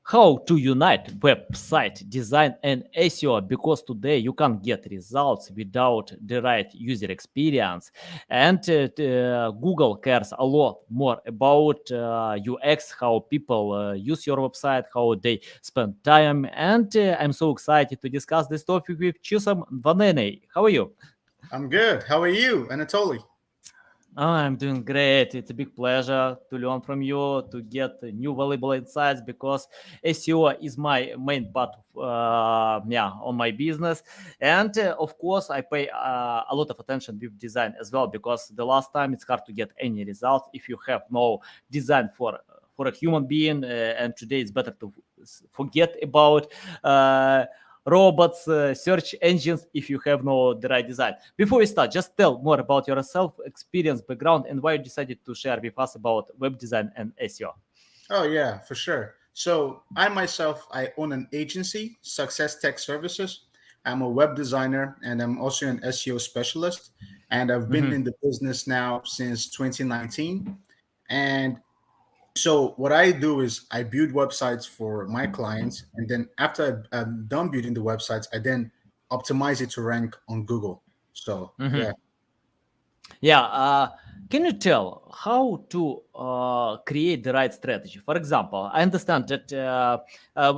how to unite website design and SEO, because today you can't get results without the right user experience, and Google cares a lot more about UX, how people use your website, how they spend time, and I'm so excited to discuss this topic with Chisom Nwanonenyi. How are you? I'm good. How are you, Anatoly? Oh, I'm doing great. It's a big pleasure to learn from you, to get new valuable insights, because SEO is my main part of, on my business. And of course, I pay a lot of attention with design as well, because the last time it's hard to get any results if you have no design for a human being. And today it's better to forget about robots, search engines, if you have no the right design. Before we start, just tell more about yourself, experience, background, and why you decided to share with us about web design and SEO. Oh yeah, for sure. So I myself, I own an agency, Success Tech Services. I'm a web designer and I'm also an SEO specialist. And I've been in Mhm. the business now since 2019. And so what I do is I build websites for my clients, and then after I'm done building the websites, I then optimize it to rank on Google. So yeah. Mhm. Yeah. Can you tell how to create the right strategy? For example, I understand that I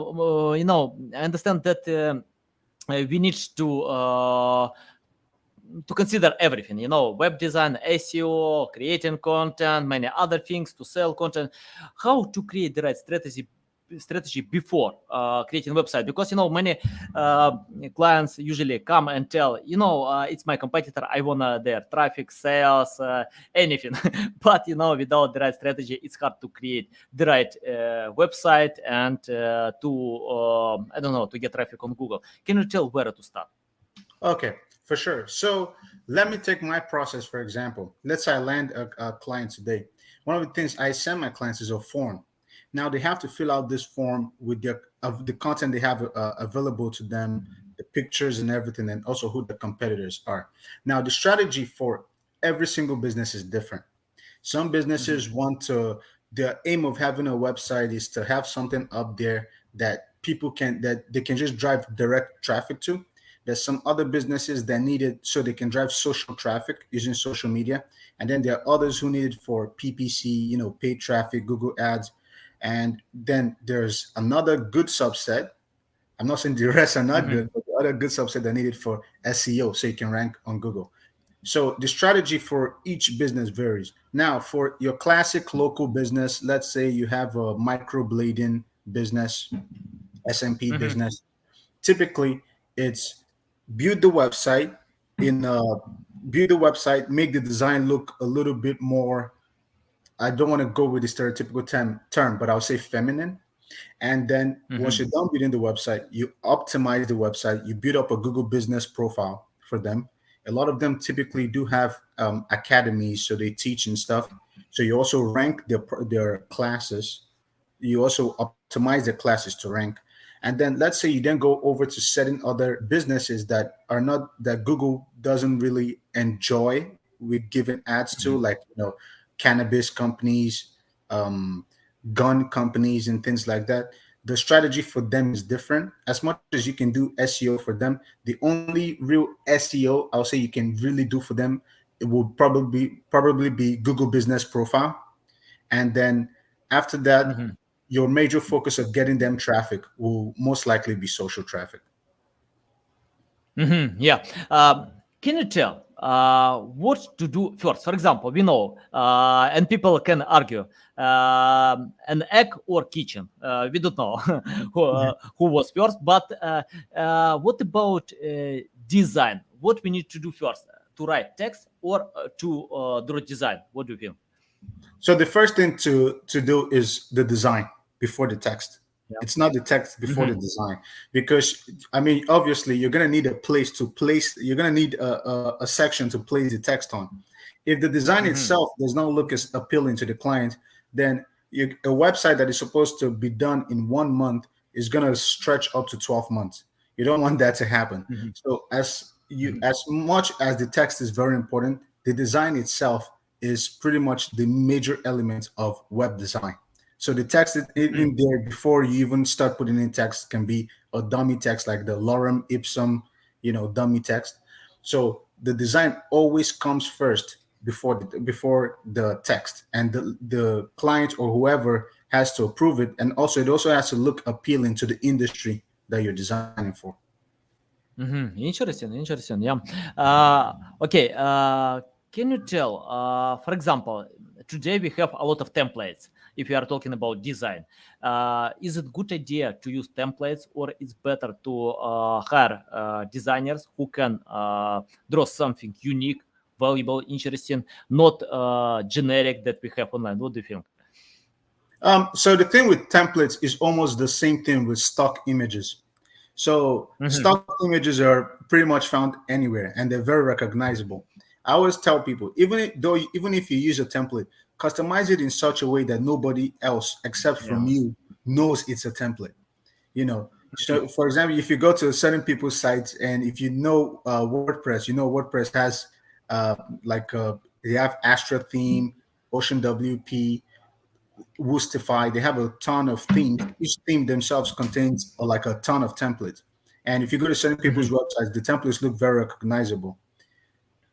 understand that we need to consider everything, web design, SEO, creating content, many other things, to sell content. How to create the right strategy before creating website, because many uh, clients usually come and tell, it's my competitor, I want their traffic, sales, anything. But without the right strategy, it's hard to create the right website, and I don't know, to get traffic on Google. Can you tell where to start? Okay, for sure. So let me take my process for example. Let's say I land a client today. One of the things I send my clients is a form. Now they have to fill out this form with their of the content they have available to them, the pictures and everything, and also who the competitors are. Now the strategy for every single business is different. Some Mhm. businesses want to. The aim of having a website is to have something up there that they can just drive direct traffic to. There's some other businesses that need it so they can drive social traffic using social media, and then there are others who need it for PPC, paid traffic, Google Ads, and then there's another good subset. I'm not saying the rest are not Mhm. good, but the other good subset that need it for SEO so you can rank on Google. So the strategy for each business varies. Now, for your classic local business, let's say you have a microblading business, SMP Mhm. business. Typically, it's build the website in build the website, make the design look a little bit more. I don't want to go with the stereotypical term, but I'll say feminine. And then once Mhm. you're done building the website, you optimize the website, you build up a Google business profile for them. A lot of them typically do have academies, so they teach and stuff. So you also rank their classes. You also optimize their classes to rank. And then let's say you then go over to setting other businesses that Google doesn't really enjoy with giving ads to, Mhm. like cannabis companies, um, gun companies and things like that. The strategy for them is different. As much as you can do SEO for them, the only real SEO I'll say you can really do for them, it will probably be Google Business Profile. And then after that, Mhm. your major focus of getting them traffic will most likely be social traffic. Mhm. Yeah. Can you tell what to do first? For example, we know, and people can argue, an egg or kitchen. We don't know who was first, but what about design? What we need to do first? To write text or to do design? What do you think? So the first thing to do is the design before the text. Yeah. It's not the text before the Mhm. design, because I mean, obviously, you're gonna need a place to place. You're gonna need a section to place the text on. If the design Mhm. itself does not look as appealing to the client, then a website that is supposed to be done in 1 month is gonna stretch up to 12 months. You don't want that to happen. Mhm. So Mhm. as much as the text is very important, the design itself is pretty much the major element of web design. So the text in there before you even start putting in text can be a dummy text like the lorem ipsum, dummy text. So the design always comes first before the text, and the client or whoever has to approve it, and also it also has to look appealing to the industry that you're designing for. Interesting, interesting. Yeah. Okay. Can you tell, for example, today we have a lot of templates. If you are talking about design, is it good idea to use templates, or it's better to hire designers who can draw something unique, valuable, interesting, not generic that we have online? What do you think? So the thing with templates is almost the same thing with stock images. So Mm-hmm. stock images are pretty much found anywhere, and they're very recognizable. I always tell people, even if you use a template, customize it in such a way that nobody else except from Yeah. you knows it's a template. So for example, if you go to certain people's sites, and if you know WordPress, WordPress has like they have Astra theme, Ocean WP, Woostify. They have a ton of themes. Each theme themselves contains like a ton of templates. And if you go to certain people's websites, the templates look very recognizable.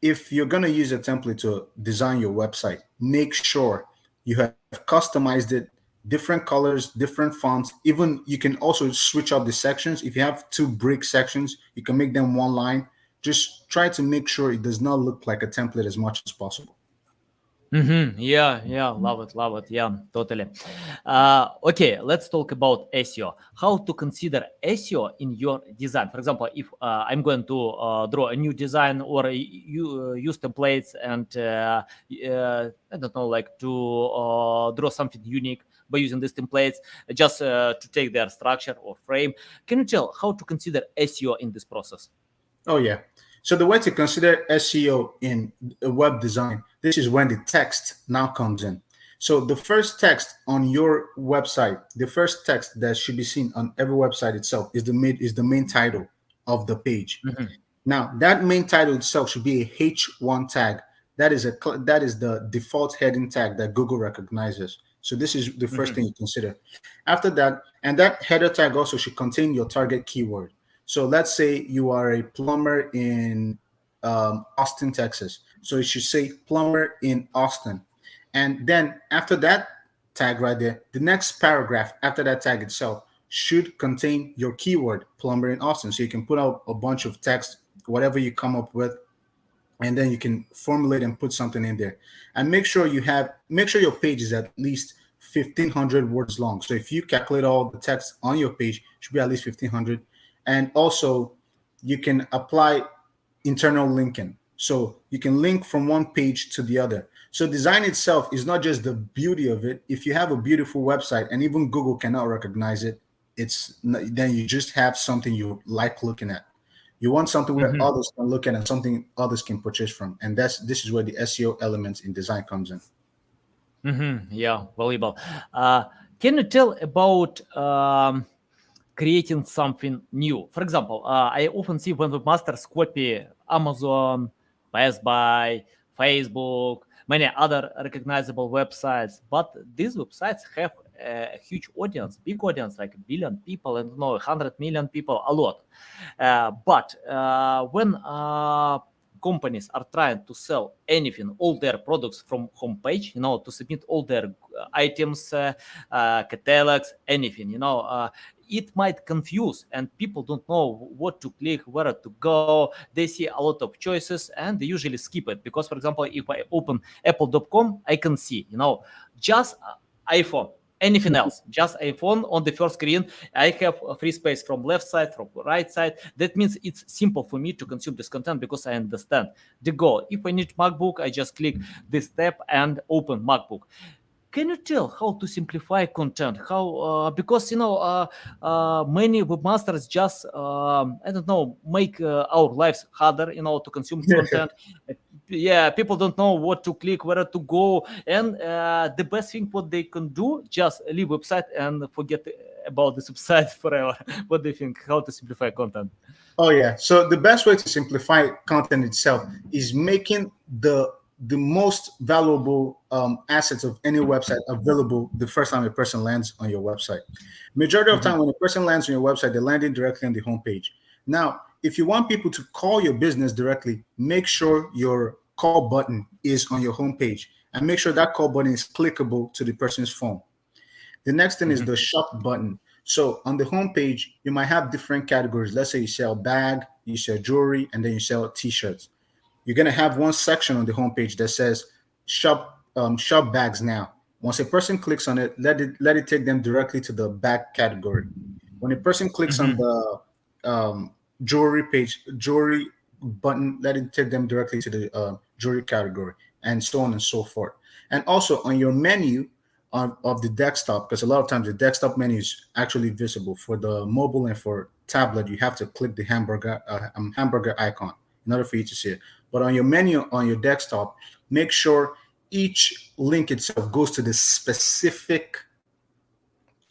If you're going to use a template to design your website, make sure you have customized it, different colors, different fonts. Even you can also switch up the sections. If you have two brick sections, you can make them one line. Just try to make sure it does not look like a template as much as possible. Yeah, yeah, love it. Yeah, totally. Okay, let's talk about SEO. How to consider SEO in your design? For example, if I'm going to draw a new design, or you use templates, and I don't know, like to draw something unique by using these templates, just to take their structure or frame. Can you tell how to consider SEO in this process? Oh, yeah. So the way to consider SEO in web design, this is when the text now comes in. So the first text on your website, the first text that should be seen on every website itself is the main title of the page. Mhm. Now, that main title itself should be a H1 tag. That is the default heading tag that Google recognizes. So this is the first Mhm. thing you consider. After that, and that header tag also should contain your target keyword. So let's say you are a plumber in Austin, Texas. So it should say plumber in Austin. And then after that tag right there, the next paragraph after that tag itself should contain your keyword plumber in Austin. So you can put out a bunch of text, whatever you come up with, and then you can formulate and put something in there. And make sure your page is at least 1,500 words long. So if you calculate all the text on your page, it should be at least 1,500. And also, you can apply internal linking. So you can link from one page to the other. So design itself is not just the beauty of it. If you have a beautiful website and even Google cannot recognize it, then you just have something you like looking at. You want something where Mhm. others can look at and something others can purchase from. And this is where the SEO elements in design comes in. Yeah, valuable. Uh, can you tell about creating something new? For example, I often see when webmasters copy Amazon, Best Buy, Facebook, many other recognizable websites, but these websites have a huge audience, big audience, like a billion people, and 100 million people, a lot. But when companies are trying to sell anything, all their products from homepage, to submit all their items, catalogs, anything, it might confuse, and people don't know what to click, where to go. They see a lot of choices and they usually skip it, because for example, if I open apple.com, I can see, just iPhone, anything else, just iPhone on the first screen. I have a free space from left side, from right side. That means it's simple for me to consume this content, because I understand the goal. If I need MacBook, I just click this tab and open MacBook. Can you tell how to simplify content? How because many webmasters just I don't know, make our lives harder, to consume content. Uh, Yeah, people don't know what to click, where to go, and the best thing what they can do, just leave website and forget about this website forever. What do you think? How to simplify content? Oh, yeah. So the best way to simplify content itself is making the most valuable assets of any website available the first time a person lands on your website. Majority of time when a person lands on your website, they're landing directly on the homepage. Now, if you want people to call your business directly, make sure your call button is on your homepage and make sure that call button is clickable to the person's phone. The next thing is the shop button. So on the homepage, you might have different categories. Let's say you sell bag, you sell jewelry, and then you sell t-shirts. You're gonna have one section on the homepage that says shop bags now. Once a person clicks on it, let it take them directly to the bag category. When a person clicks on the jewelry button, let it take them directly to the jewelry category, and so on and so forth. And also on your menu of the desktop, because a lot of times the desktop menu is actually visible. For the mobile and for tablet, you have to click the hamburger icon in order for you to see it. But on your menu on your desktop, make sure each link itself goes to the specific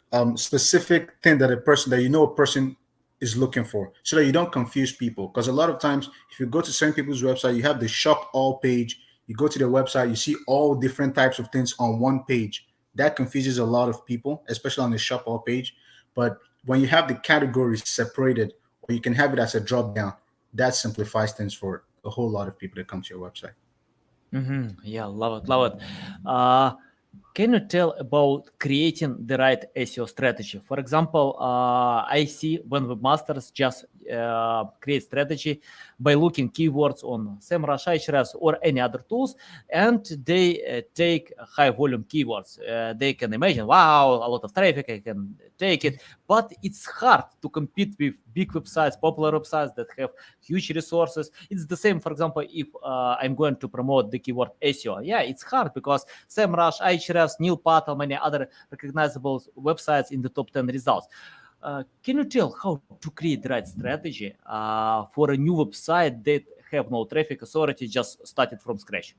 thing that a person is looking for, so that you don't confuse people. Because a lot of times, if you go to certain people's website, you have the shop all page. You go to their website, you see all different types of things on one page. That confuses a lot of people, especially on the shop all page. But when you have the categories separated, or you can have it as a drop down, that simplifies things for a whole lot of people that come to your website. Yeah, love it. Can you tell about creating the right SEO strategy? For example, I see when webmasters just create strategy by looking keywords on SEMrush, Ahrefs, or any other tools, and they take high volume keywords. They can imagine, wow, a lot of traffic, I can take it, but it's hard to compete with big websites, popular websites that have huge resources. It's the same, for example, if I'm going to promote the keyword SEO. Yeah, it's hard because SEMrush, Ahrefs, Neil Patel, many other recognizable websites in the top 10 results. Can you tell how to create the right strategy for a new website that have no traffic authority, just started from scratch?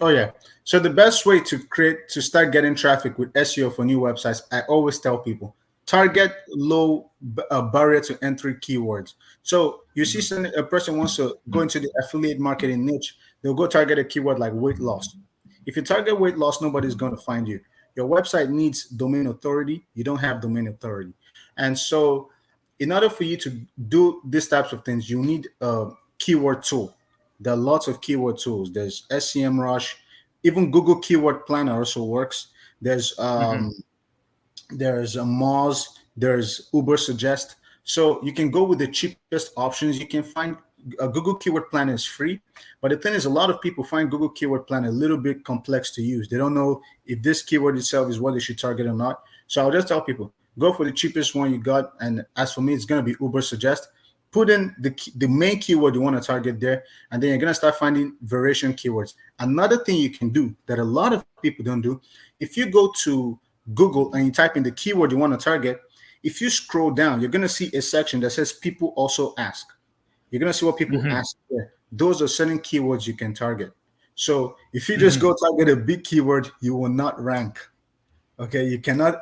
Oh yeah. So the best way to start getting traffic with SEO for new websites, I always tell people, target low barrier to entry keywords. So you see a person wants to go into the affiliate marketing niche, they'll go target a keyword like weight loss. If you target weight loss, nobody's going to find you. Your website needs domain authority. You don't have domain authority. And so in order for you to do these types of things, you need a keyword tool. There are lots of keyword tools. There's SEMrush, even Google Keyword Planner also works. There's Moz, there's Ubersuggest. So you can go with the cheapest options you can find. Google Keyword Planner is free, but the thing is, a lot of people find Google Keyword Planner a little bit complex to use. They don't know if this keyword itself is what they should target or not. So I'll just tell people, go for the cheapest one you got. And as for me, it's going to be Ubersuggest. Put in the main keyword you want to target there, and then you're going to start finding variation keywords. Another thing you can do that a lot of people don't do, if you go to Google and you type in the keyword you want to target, if you scroll down, you're going to see a section that says people also ask. You're going to see what people ask there. Those are certain keywords you can target. So if you just go target a big keyword, you will not rank. Okay, you cannot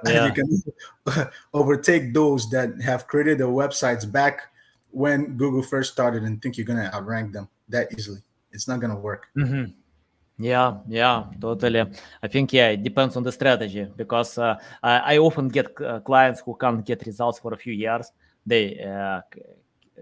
overtake those that have created their websites back when Google first started and think you're going to outrank them that easily. It's not going to work. Yeah, totally. I think, it depends on the strategy, because I often get clients who can't get results for a few years. They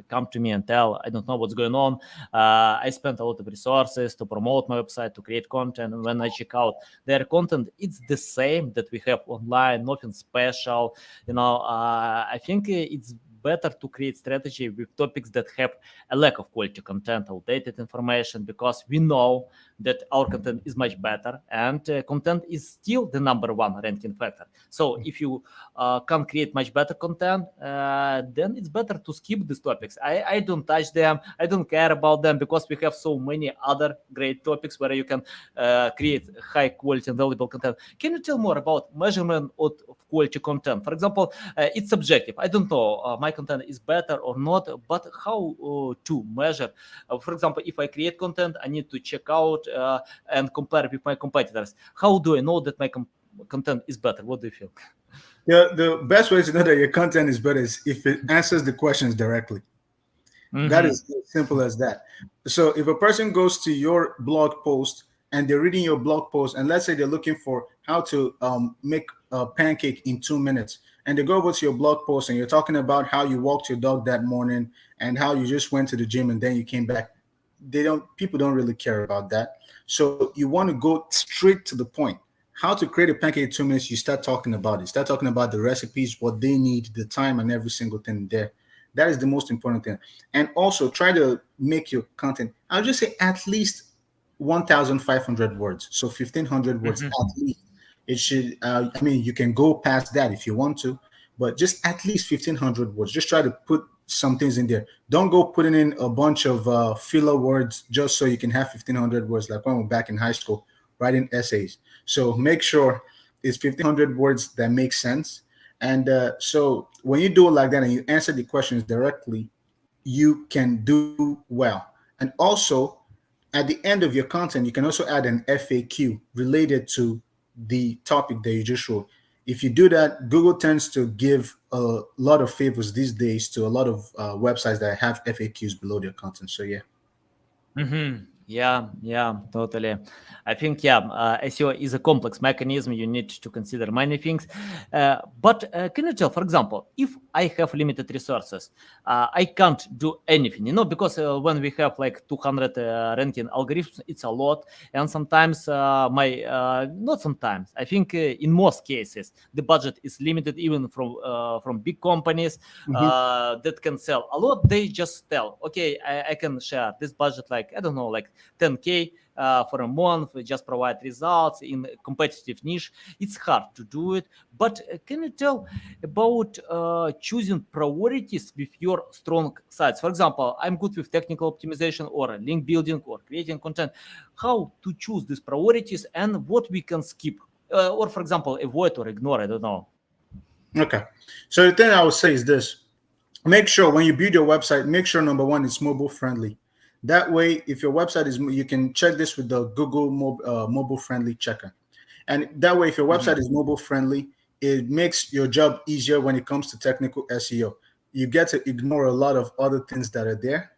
come to me and tell, I don't know what's going on. I spent a lot of resources to promote my website, to create content. And when I check out their content, it's the same that we have online, nothing special. I think it's better to create strategy with topics that have a lack of quality content, outdated information, because we know that our content is much better, and content is still the number one ranking factor. So if you can create much better content, then it's better to skip these topics. I don't touch them. I don't care about them, because we have so many other great topics where you can create high quality and valuable content. Can you tell more about measurement of quality content? For example, it's subjective. I don't know my content is better or not, but how to measure? For example, if I create content, I need to check out and compare with my competitors. How do I know that my content is better? What do you feel? Yeah, the best way to know that your content is better is if it answers the questions directly. That is as simple as that. So if a person goes to your blog post and they're reading your blog post, and let's say they're looking for how to make a pancake in 2 minutes, and they go over to your blog post and you're talking about how you walked your dog that morning and how you just went to the gym and then you came back. People don't really care about that. So you want to go straight to the point. How to create a pancake in 2 minutes, you start talking about it. Start talking about the recipes, what they need, the time, and every single thing there. That is the most important thing. And also try to make your content, I'll just say at least 1,500 words. So 1,500 words Mhm. at least. It should, I mean, you can go past that if you want to, but just at least 1,500 words. Just try to put some things in there. Don't go putting in a bunch of filler words just so you can have 1,500 words, like when we're back in high school writing essays. So make sure it's 1,500 words that make sense. And so when you do it like that and you answer the questions directly, you can do well. And also, at the end of your content, you can also add an FAQ related to the topic that you just wrote. If you do that, Google tends to give a lot of favors these days to a lot of websites that have FAQs below their content. So yeah. Yeah, yeah, totally. I think, yeah, SEO is a complex mechanism. You need to consider many things. But can you tell, for example, if I have limited resources, I can't do anything, because when we have like 200 ranking algorithms, it's a lot. And sometimes not sometimes, I think in most cases, the budget is limited even from big companies Mhm. that can sell a lot. They just tell, okay, I can share this budget, like, I don't know, like 10K for a month, we just provide results in a competitive niche. It's hard to do it. But can you tell about choosing priorities with your strong sites? For example, I'm good with technical optimization or link building or creating content. How to choose these priorities and what we can skip? Or, for example, avoid or ignore, I don't know. Okay. So the thing I would say is this: make sure when you build your website, make sure number one, it's mobile friendly. That way, if your website is, you can check this with the Google mobile friendly checker. And that way, if your Mhm. website is mobile friendly, it makes your job easier when it comes to technical SEO. You get to ignore a lot of other things that are there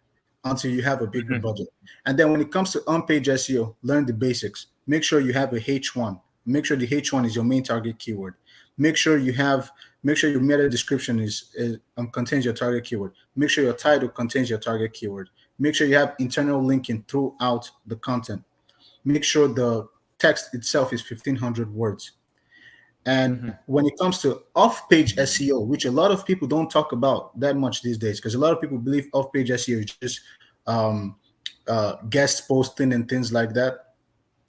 until you have a bigger Mhm. budget. And then when it comes to on-page SEO, learn the basics. Make sure you have a H1. Make sure the H1 is your main target keyword. Make sure you have make sure your meta description is contains your target keyword. Make sure your title contains your target keyword. Make sure you have internal linking throughout the content. Make sure the text itself is 1,500 words. And Mhm. when it comes to off-page SEO, which a lot of people don't talk about that much these days, because a lot of people believe off-page SEO is just um, guest posting and things like that.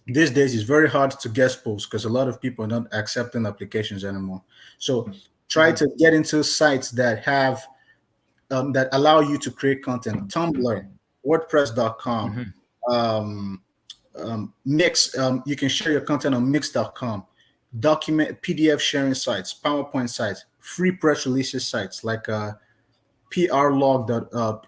These days, it's very hard to guest post because a lot of people are not accepting applications anymore. So try Mhm. to get into sites that have that allow you to create content. Tumblr, WordPress.com, Mhm. um, Mix. You can share your content on Mix.com. Document PDF sharing sites, PowerPoint sites, free press releases sites like PR log.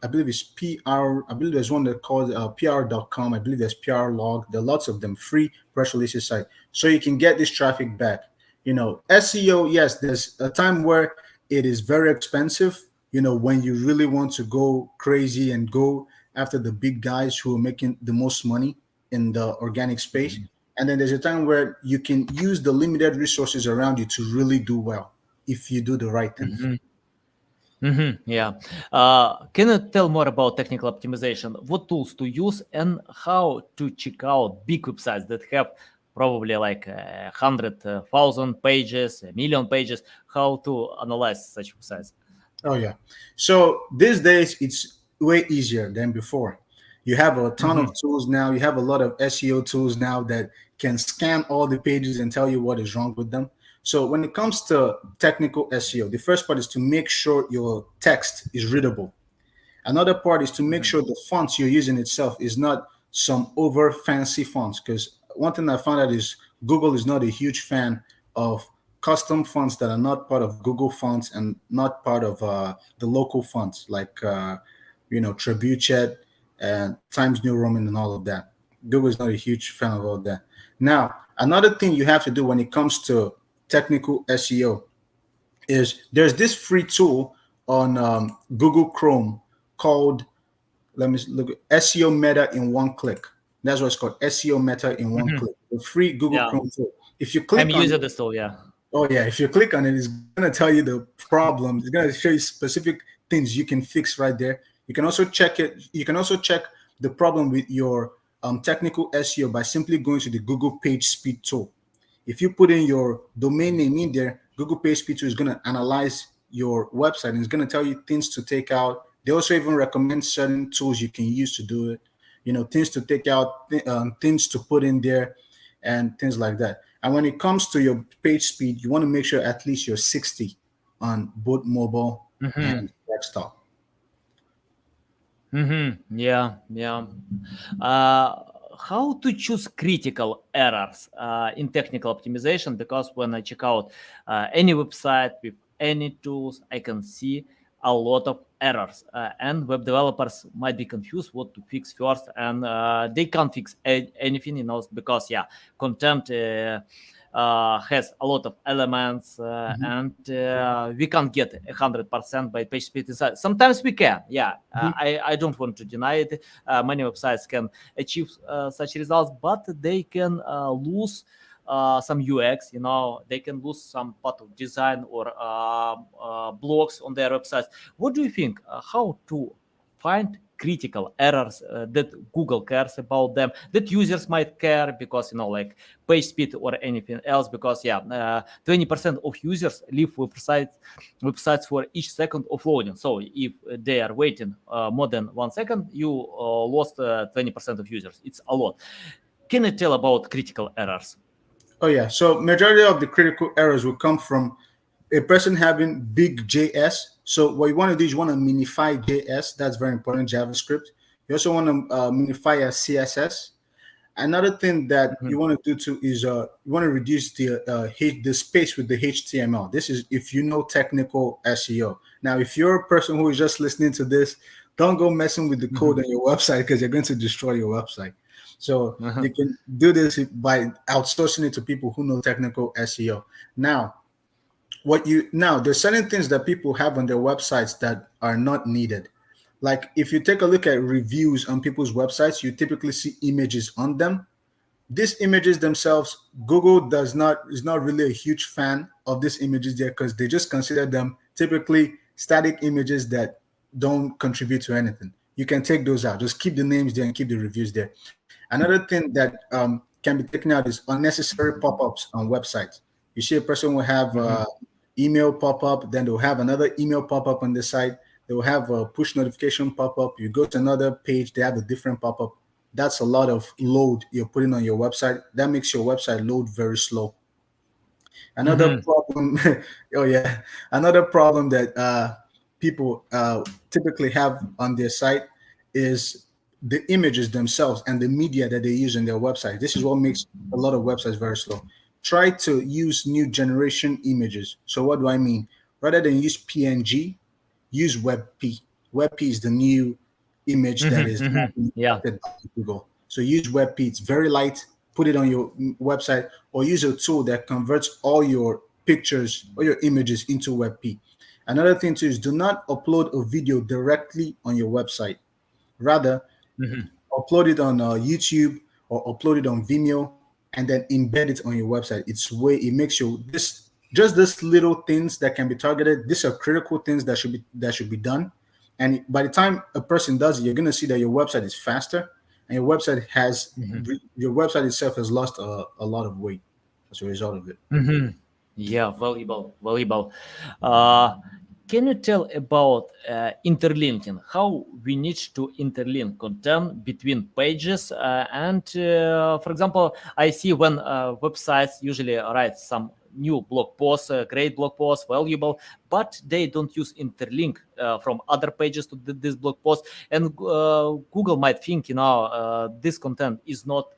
I believe it's PR. I believe there's one that called PR.com. I believe there's PR log. There are lots of them free press releases site, so you can get this traffic back. SEO. Yes, there's a time where it is very expensive. When you really want to go crazy and go after the big guys who are making the most money in the organic space. Mhm. And then there's a time where you can use the limited resources around you to really do well if you do the right things. Mhm. Yeah. Can you tell more about technical optimization? What tools to use and how to check out big websites that have probably like 100,000 pages, a million pages? How to analyze such websites? Oh yeah. So these days it's way easier than before. You have a ton of Mhm. tools now. You have a lot of SEO tools now that can scan all the pages and tell you what is wrong with them. So when it comes to technical SEO, the first part is to make sure your text is readable. Another part is to make Mhm. sure the fonts you're using itself is not some over fancy fonts. Because one thing I found out is Google is not a huge fan of custom fonts that are not part of Google fonts and not part of the local fonts like Trebuchet and Times New Roman and all of that. Google is not a huge fan of all that. Now, another thing you have to do when it comes to technical SEO is there's this free tool on Google Chrome called, let me look, SEO Meta in one click. That's what's called SEO Meta in one Mhm. click. The free Google Yeah, Chrome tool. If you I'm click on using it, this tool. Yeah. oh yeah, if you click on it, it's gonna tell you the problem. It's gonna show you specific things you can fix right there. You can also check it. You can also check the problem with your technical SEO by simply going to the Google Page Speed tool. If you put in your domain name in there, Google Page Speed tool is gonna analyze your website and it's gonna tell you things to take out. They also even recommend certain tools you can use to do it. You know, things to take out, things to put in there, and things like that. And when it comes to your page speed, you want to make sure at least you're 60 on both mobile Mhm. and desktop. Yeah, yeah. Uh, how to choose critical errors in technical optimization? Because when I check out any website with any tools, I can see a lot of errors, and web developers might be confused what to fix first, and they can't fix anything, because content. Has a lot of elements, Mhm, and we can't get 100% by page speed inside. Sometimes we can, mhm. I don't want to deny it. Many websites can achieve such results, but they can lose some UX. They can lose some part of design or blocks on their websites. What do you think? How to find critical errors that Google cares about them, that users might care, because like page speed or anything else, because 20% of users leave websites for each second of loading. So if they are waiting more than 1 second, you lost 20% of users. It's a lot. Can you tell about critical errors? Oh yeah. So majority of the critical errors will come from a person having big JS. So what you want to do is you want to minify JS. That's very important. JavaScript. You also want to minify a CSS. Another thing that Mhm. you want to do too is you want to reduce the space with the HTML. This is if you know technical SEO. Now, if you're a person who is just listening to this, don't go messing with the code Mhm. on your website because you're going to destroy your website. So Uh-huh. you can do this by outsourcing it to people who know technical SEO. Now, there's certain things that people have on their websites that are not needed. Like if you take a look at reviews on people's websites, you typically see images on them. These images themselves, Google does not is not really a huge fan of these images there because they just consider them typically static images that don't contribute to anything. You can take those out. Just keep the names there and keep the reviews there. Another thing that can be taken out is unnecessary pop-ups on websites. You see a person will have Mhm. email pop-up, then they'll have another email pop-up on the site. They will have a push notification pop-up. You go to another page, they have a different pop-up. That's a lot of load you're putting on your website. That makes your website load very slow. Another Mhm. problem, oh yeah, another problem that people typically have on their site is the images themselves and the media that they use in their website. This is what makes a lot of websites very slow. Try to use new generation images. So what do I mean? Rather than use PNG, use WebP. WebP is the new image that Mhm. is now Mhm. being Yeah. accepted by Google. So use WebP. It's very light. Put it on your website, or use a tool that converts all your pictures or your images into WebP. Another thing too is do not upload a video directly on your website. Rather, Mhm. upload it on YouTube or upload it on Vimeo, and then embed it on your website. It makes you this just this little things that can be targeted. These are critical things that should be done. And by the time a person does it, you're gonna see that your website is faster, and Mhm. your website itself has lost a lot of weight as a result of it. Mhm. Yeah, valuable, valuable. Uh, can you tell about interlinking? How we need to interlink content between pages? And for example, I see when websites usually write some new blog posts, great blog posts, valuable, but they don't use interlink from other pages to this blog post. And Google might think, this content is not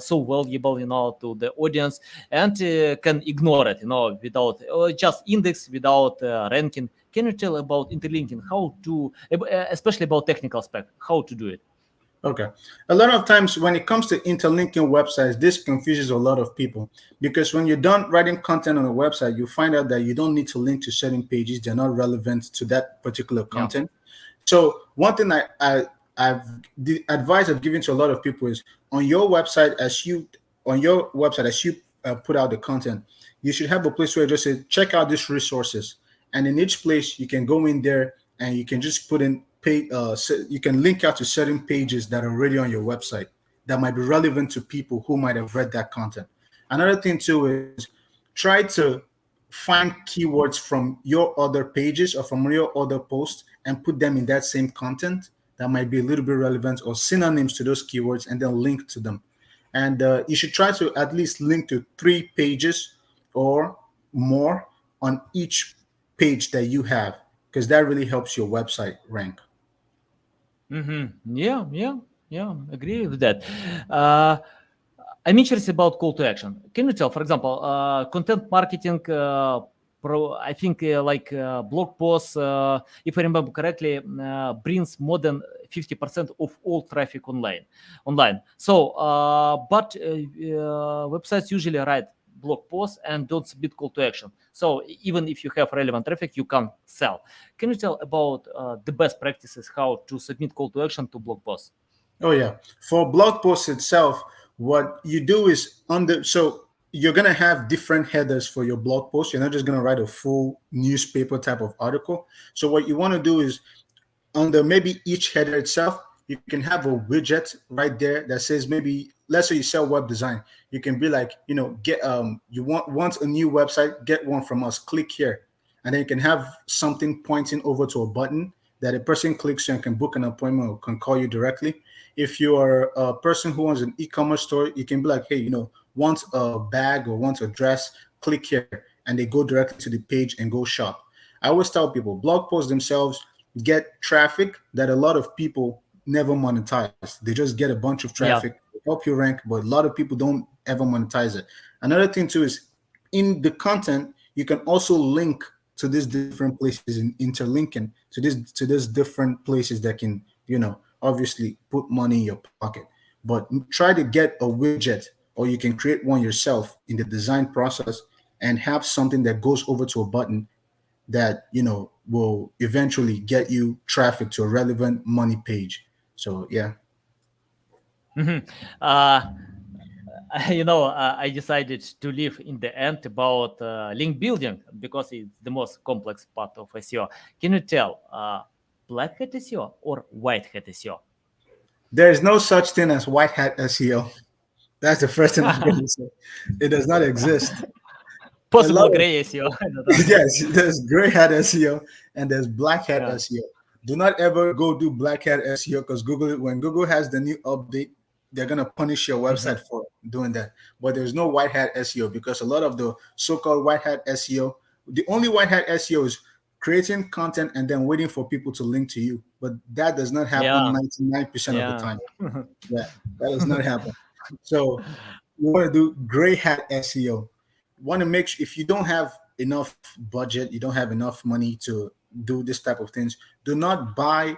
so valuable, to the audience, and can ignore it, without just index, without ranking. Can you tell about interlinking? How to, especially about technical aspect, how to do it? Okay. A lot of times when it comes to interlinking websites, this confuses a lot of people because when you're done writing content on a website, you find out that you don't need to link to certain pages. They're not relevant to that particular Yeah. content. So one thing I've the advice I've given to a lot of people is on your website as you put out the content, you should have a place where you just say check out these resources, and in each place you can go in there and you can just put in you can link out to certain pages that are already on your website that might be relevant to people who might have read that content. Another thing too is try to find keywords from your other pages or from your other posts and put them in that same content that might be a little bit relevant or synonyms to those keywords and then link to them. And you should try to at least link to 3 pages or more on each page that you have, because that really helps your website rank. Yeah, yeah, yeah. Agree with that. Uh, I'm interested about call to action. Can you tell, for example, content marketing? I think blog posts, if I remember correctly, brings more than 50% of all traffic online. So, but websites usually write blog posts and don't submit call to action. So even if you have relevant traffic, you can't sell. Can you tell about the best practices how to submit call to action to blog posts? Oh yeah. For blog posts itself, what you do is so you're gonna have different headers for your blog post. You're not just gonna write a full newspaper type of article. So what you want to do is under maybe each header itself, you can have a widget right there that says, maybe let's say you sell web design. You can be like, get you want a new website, get one from us, click here. And then you can have something pointing over to a button that a person clicks and can book an appointment or can call you directly. If you are a person who owns an e-commerce store, you can be like, hey, want a bag or want a dress, click here, and they go directly to the page and go shop. I always tell people blog posts themselves get traffic that a lot of people never monetize. They just get a bunch of Yeah. traffic, help you rank, but a lot of people don't ever monetize it. Another thing too is in the content, you can also link to these different places in interlinking to these different places that can, obviously put money in your pocket. But try to get a widget or you can create one yourself in the design process and have something that goes over to a button that will eventually get you traffic to a relevant money page. So yeah. Mhm. I decided to leave in the end about link building because it's the most complex part of SEO. Can you tell black hat SEO or white hat SEO? There is no such thing as white hat SEO. That's the first thing I'm going to say. It does not exist. A lot Possible of gray SEO. I don't know. yes, there's gray hat SEO and there's black hat Yeah. SEO. Do not ever go do black hat SEO because when Google has the new update, they're gonna punish your Mhm. website for doing that. But there's no white hat SEO because a lot of the so-called white hat SEO, the only white hat SEO is creating content and then waiting for people to link to you. But that does not happen Yeah. 99% of the Yeah. time. Yeah, that does not happen. So you want to do gray hat SEO. Want to make sure if you don't have enough budget, you don't have enough money to do this type of things, do not buy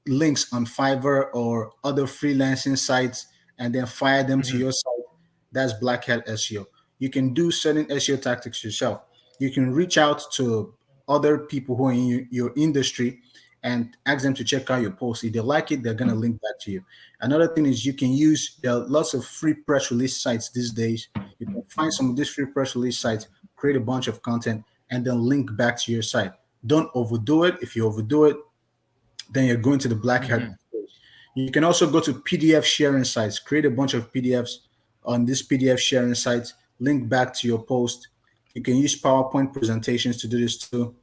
links on Fiverr or other freelancing sites and then fire them to Mhm. your site. That's black hat SEO. You can do certain SEO tactics yourself. You can reach out to other people who are in your industry and ask them to check out your post. If they like it, they're gonna link back to you. Another thing is you can use there are lots of free press release sites these days. You can find some of these free press release sites, create a bunch of content, and then link back to your site. Don't overdo it. If you overdo it, then you're going to the black hat Mhm. page. You can also go to PDF sharing sites, create a bunch of PDFs on this PDF sharing sites, link back to your post. You can use PowerPoint presentations to do this too.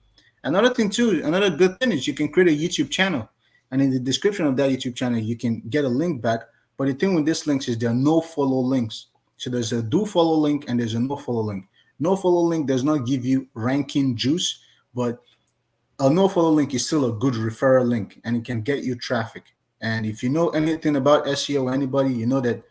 Another thing too, another good thing is you can create a YouTube channel. And in the description of that YouTube channel, you can get a link back. But the thing with these links is there are no follow links. So there's a do follow link and there's a no follow link. No follow link does not give you ranking juice, but a no follow link is still a good referral link and it can get you traffic. And if you know anything about SEO or anybody, you know that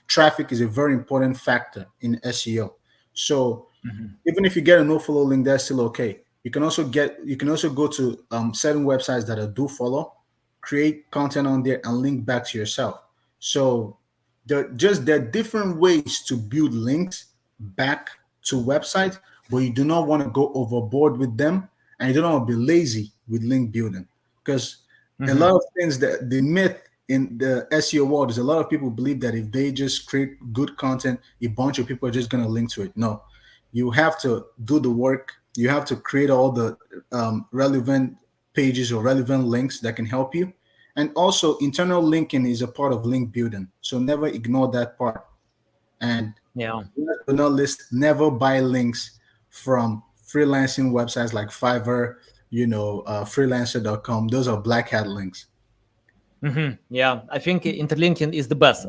traffic is a very important factor in SEO. So Mhm. even if you get a no follow link, that's still okay. You can also go to certain websites that are do follow, create content on there and link back to yourself. So there are different ways to build links back to websites, but you do not want to go overboard with them and you don't want to be lazy with link building because A lot of things that the myth in the SEO world is a lot of people believe that if they just create good content, a bunch of people are just going to link to it. No, you have to do the work. You have to create all the relevant pages or relevant links that can help you. And also, internal linking is a part of link building. So never ignore that part. And Yeah. last but not least, never buy links from freelancing websites like Fiverr, freelancer.com. Those are black hat links. Yeah, I think interlinking is the best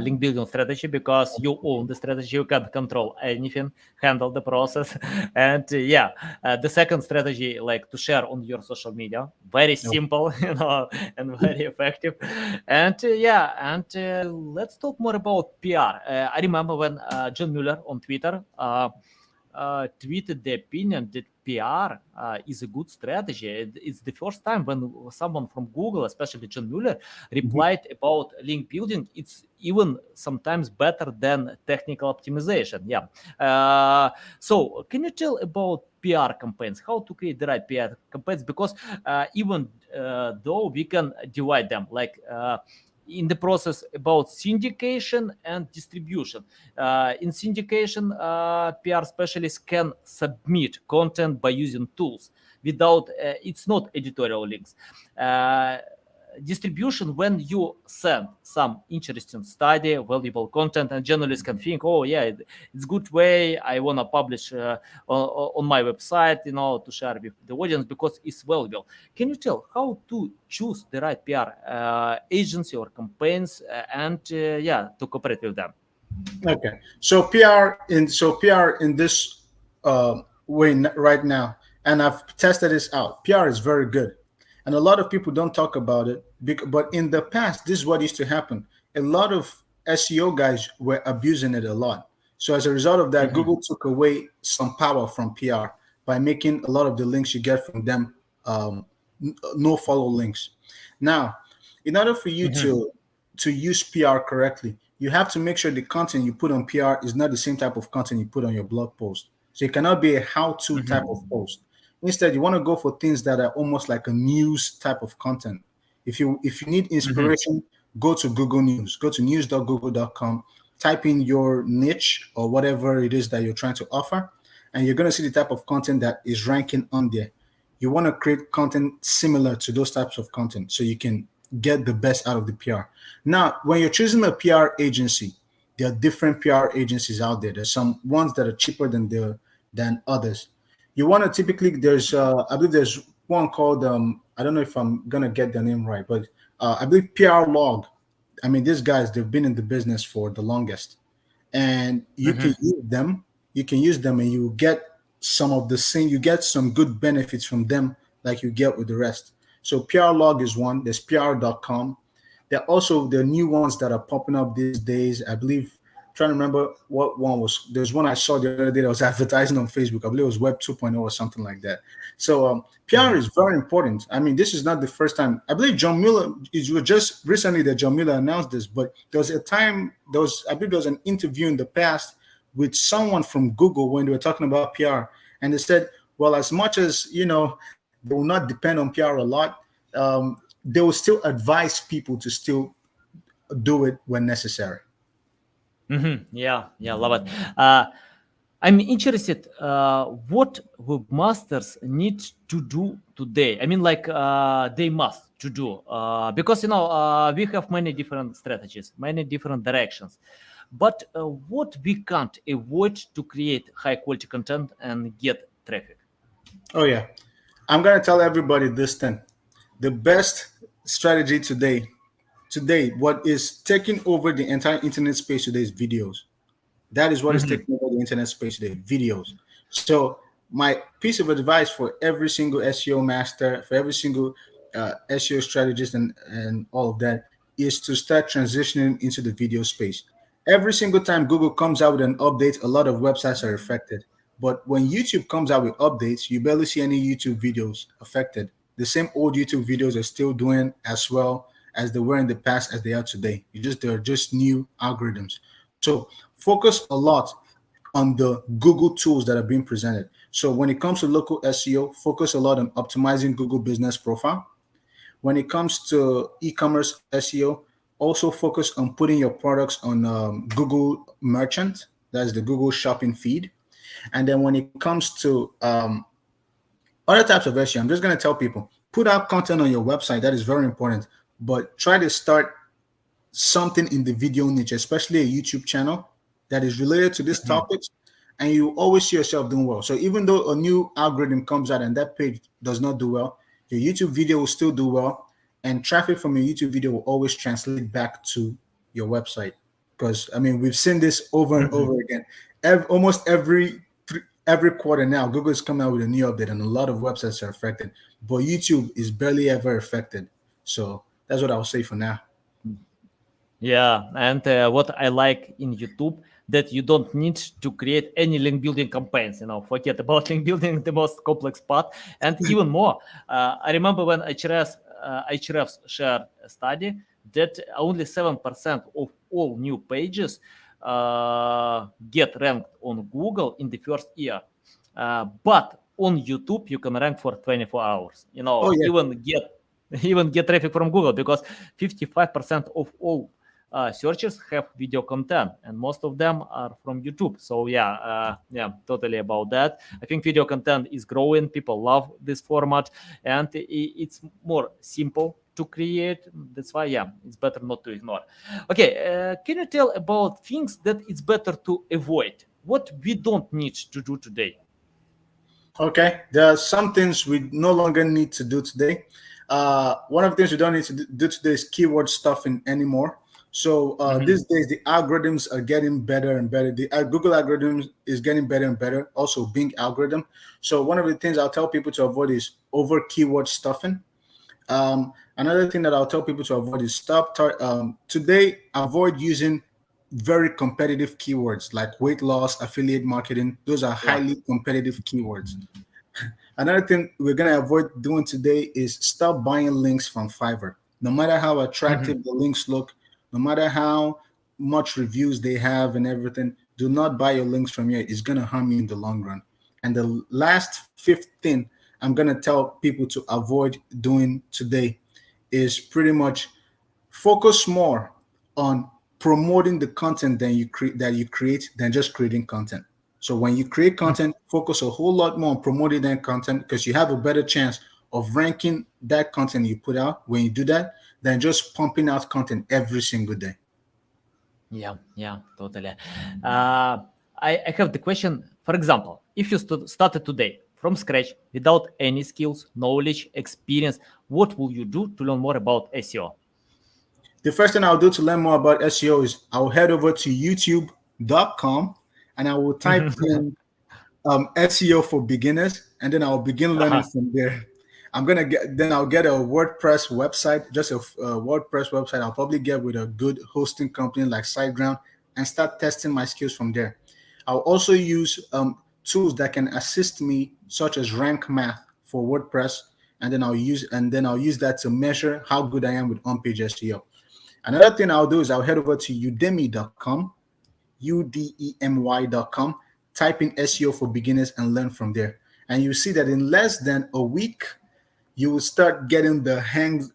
link building strategy because you own the strategy, you can control anything, handle the process, and the second strategy, like to share on your social media, very simple, and very effective, and let's talk more about PR. I remember when John Mueller on Twitter. Tweeted the opinion that PR is a good strategy. It's the first time when someone from Google, especially John Mueller, Mhm. replied about link building. It's even sometimes better than technical optimization. Yeah. So, can you tell about PR campaigns? How to create the right PR campaigns? Because even though we can divide them, like in the process about syndication and distribution. In syndication, PR specialists can submit content by using tools without, it's not editorial links. Uh, Distribution, when you send some interesting study, valuable content, and journalists can think, oh yeah, it's good way. I want to publish on my website, to share with the audience because it's valuable. Can you tell how to choose the right PR agency or campaigns and to cooperate with them? Okay. So PR in this way right now, and I've tested this out. PR is very good, and a lot of people don't talk about it. But in the past, this is what used to happen. A lot of SEO guys were abusing it a lot. So as a result of that, Mhm. Google took away some power from PR by making a lot of the links you get from them no follow links. Now, in order for you Mhm. to use PR correctly, you have to make sure the content you put on PR is not the same type of content you put on your blog post. So it cannot be a how-to type of Mhm. post. Instead, you want to go for things that are almost like a news type of content. If you need Mhm. inspiration, go to Google News. Go to news.google.com, type in your niche or whatever it is that you're trying to offer, and you're going to see the type of content that is ranking on there. You want to create content similar to those types of content so you can get the best out of the PR. Now, when you're choosing a PR agency, there are different PR agencies out there. There's some ones that are cheaper than others. You want to typically there's I believe there's one called I don't know if I'm gonna get the name right, but I believe PR Log. I mean, these guys they've been in the business for the longest, and you can Mhm. use them. You can use them, and you get some of the same. You get some good benefits from them, like you get with the rest. So PR Log is one. There's PR.com. There are new ones that are popping up these days. I believe. Trying to remember what one was. There's one I saw the other day that was advertising on Facebook. I believe it was Web 2.0 or something like that. So PR Mhm. is very important. I mean, this is not the first time. I believe John Mueller. It was just recently that John Mueller announced this, but there was a time. I believe there was an interview in the past with someone from Google when they were talking about PR, and they said, well, as much as they will not depend on PR a lot, they will still advise people to still do it when necessary. Yeah, yeah, love it. Uh, I'm interested. What webmasters need to do today? I mean, like they must to do because we have many different strategies, many different directions. But what we can't avoid to create high quality content and get traffic? Oh yeah, I'm gonna tell everybody this thing. The best strategy today, what is taking over the entire internet space today is videos. That is what is Hmm. taking over the internet space today, videos. So my piece of advice for every single SEO master, for every single SEO strategist and all of that is to start transitioning into the video space. Every single time Google comes out with an update, a lot of websites are affected. But when YouTube comes out with updates, you barely see any YouTube videos affected. The same old YouTube videos are still doing as well as they were in the past as they are today. They're just new algorithms. So focus a lot on the Google tools that are being presented. So when it comes to local SEO, focus a lot on optimizing Google Business Profile. When it comes to e-commerce SEO, also focus on putting your products on Google Merchant. That's the Google Shopping feed. And then when it comes to other types of SEO, I'm just going to tell people put out content on your website. That is very important. But try to start something in the video niche, especially a YouTube channel that is related to these Mhm. topics, and you always see yourself doing well. So even though a new algorithm comes out and that page does not do well, your YouTube video will still do well, and traffic from your YouTube video will always translate back to your website. Because I mean, we've seen this over and over Mhm. again. Almost every quarter now, Google is coming out with a new update, and a lot of websites are affected. But YouTube is barely ever affected. So that's what I'll say for now. Yeah, and what I like in YouTube that you don't need to create any link building campaigns. Forget about link building, the most complex part, and even more. I remember when Ahrefs shared a study that only 7% of all new pages get ranked on Google in the first year. But on YouTube, you can rank for 24 hours. Oh yeah. Even get traffic from Google because 55% of all searches have video content, and most of them are from YouTube. So yeah, totally about that. I think video content is growing. People love this format, and it's more simple to create. That's why it's better not to ignore. Okay, can you tell about things that it's better to avoid? What we don't need to do today? Okay, there are some things we no longer need to do today. One of the things we don't need to do today is keyword stuffing anymore. So these Mhm. days, the algorithms are getting better and better. The Google algorithm is getting better and better. Also, Bing algorithm. So one of the things I'll tell people to avoid is over keyword stuffing. Another thing that I'll tell people to avoid is today. Avoid using very competitive keywords like weight loss, affiliate marketing. Those are Yeah. highly competitive keywords. Another thing we're gonna avoid doing today is stop buying links from Fiverr. No matter how Mhm. attractive the links look, no matter how much reviews they have and everything, do not buy your links from here. It's gonna harm you in the long run. And the last fifth thing I'm gonna tell people to avoid doing today is pretty much focus more on promoting the content that you create than just creating content. So when you create content, focus a whole lot more on promoting that content because you have a better chance of ranking that content you put out when you do that than just pumping out content every single day. Yeah, totally. I have the question. For example, if you started today from scratch without any skills, knowledge, experience, what will you do to learn more about SEO? The first thing I'll do to learn more about SEO is I'll head over to youtube.com and I will type in SEO for beginners, and then I'll begin learning Uh-huh. from there. I'll get a WordPress website, just a WordPress website. I'll probably get with a good hosting company like SiteGround and start testing my skills from there. I'll also use tools that can assist me, such as Rank Math for WordPress, and then I'll use that to measure how good I am with on-page SEO. Another thing I'll do is I'll head over to udemy.com, udemy.com, type in SEO for beginners and learn from there. And you see that in less than a week, you will start getting the hang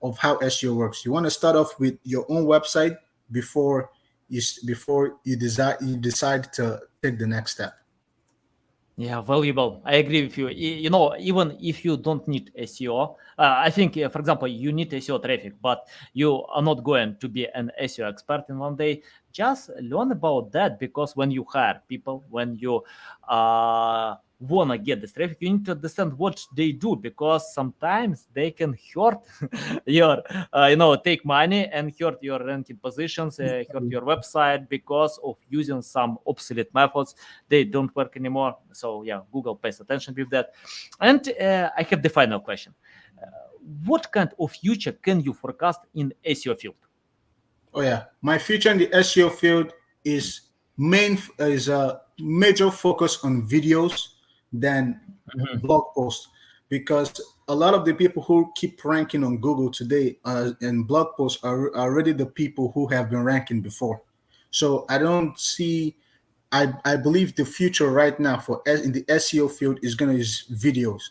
of how SEO works. You want to start off with your own website before you decide to take the next step. Yeah, valuable. I agree with you. Even if you don't need SEO, I think, for example, you need SEO traffic, but you are not going to be an SEO expert in one day. Just learn about that because when you hire people, when you wanna get this traffic, you need to understand what they do because sometimes they can hurt your, take money and hurt your ranking positions, hurt your website because of using some obsolete methods. They don't work anymore. So yeah, Google pays attention with that. And I have the final question. Uh, what kind of future can you forecast in SEO field? Oh yeah, my future in the SEO field is a major focus on videos than Mhm. blog posts because a lot of the people who keep ranking on Google today in blog posts are already the people who have been ranking before. So I don't see. I believe the future right now in the SEO field is going to use videos.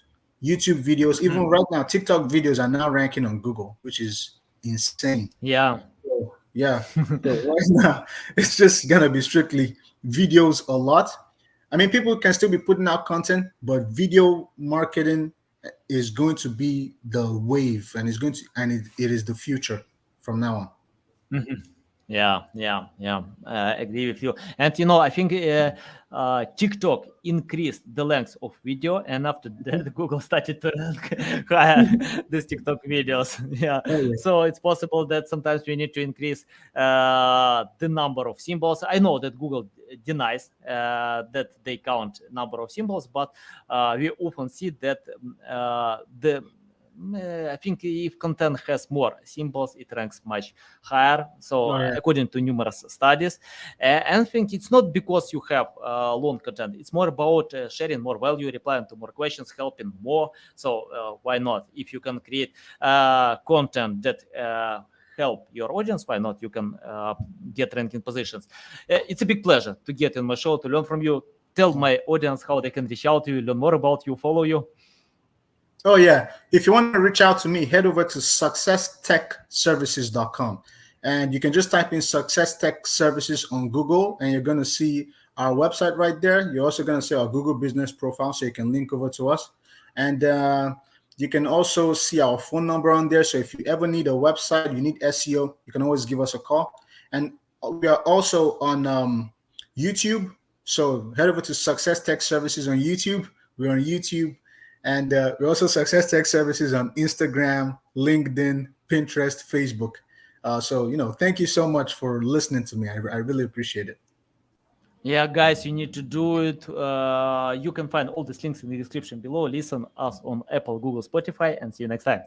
YouTube videos, Mhm. even right now, TikTok videos are now ranking on Google, which is insane. Yeah. So, yeah. So right now, it's just gonna be strictly videos a lot. I mean, people can still be putting out content, but video marketing is going to be the wave, and it is the future from now on. Mhm. Yeah. I agree with you. And I think TikTok increased the length of video, and after that, Google started to hire these TikTok videos. Yeah, Oh yeah. so it's possible that sometimes we need to increase the number of symbols. I know that Google denies that they count number of symbols, but we often see that I think if content has more symbols, it ranks much higher. So, Oh yeah. according to numerous studies, and I think it's not because you have long content. It's more about sharing more value, replying to more questions, helping more. So, why not? If you can create content that help your audience, why not? You can get ranking positions. It's a big pleasure to get in my show, to learn from you. Tell my audience how they can reach out to you, learn more about you, follow you. Oh yeah. If you want to reach out to me, head over to successtechservices.com. And you can just type in Success Tech Services on Google, and you're going to see our website right there. You're also going to see our Google business profile, so you can link over to us. And you can also see our phone number on there. So if you ever need a website, you need SEO, you can always give us a call. And we are also on YouTube. So head over to Success Tech Services on YouTube. We're on YouTube. And we also Success Tech Services on Instagram, LinkedIn, Pinterest, Facebook. So, thank you so much for listening to me. I really appreciate it. Yeah, guys, you need to do it. You can find all these links in the description below. Listen us on Apple, Google, Spotify, and see you next time.